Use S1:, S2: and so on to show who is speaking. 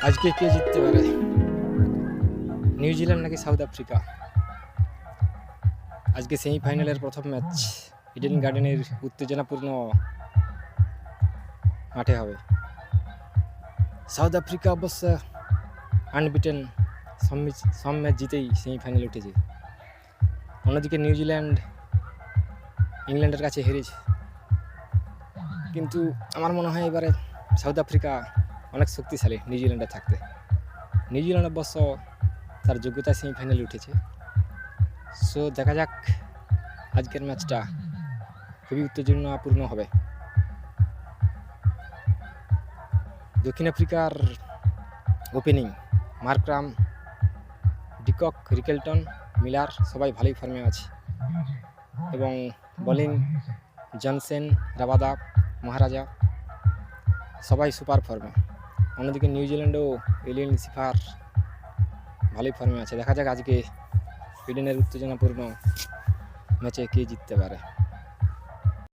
S1: আজকে কে জিততে পারে, নিউজিল্যান্ড নাকি সাউথ আফ্রিকা? আজকে সেমিফাইনালের প্রথম ম্যাচ ইডেন গার্ডেনের উত্তেজনাপূর্ণ মাঠে হবে। সাউথ আফ্রিকা অবশ্য আনবিটেন, সব ম্যাচ জিতেই সেমিফাইনালে উঠেছে। অন্যদিকে নিউজিল্যান্ড ইংল্যান্ডের কাছে হেরেছে। কিন্তু আমার মনে হয় এবারে সাউথ আফ্রিকা অনেক শক্তিশালী নিউজিল্যান্ডে থাকতে। নিউজিল্যান্ড অবশ্য তার যোগ্যতায় সেমিফাইনালে উঠেছে। সো দেখা যাক, আজকের ম্যাচটা খুবই উত্তেজনাপূর্ণ হবে। দক্ষিণ আফ্রিকার opening Markram, de Kock, Rickelton, Miller সবাই ভালোই ফর্মে আছে এবং বোলিং জনসেন, রাবাদা, মহারাজা সবাই সুপার ফর্মে। অন্যদিকে নিউজিল্যান্ডও এলিয়েন সিফার ভালোই ফর্মে আছে। দেখা যাক আজকে ইডেনের উত্তেজনাপূর্ণ ম্যাচে কে জিততে পারে।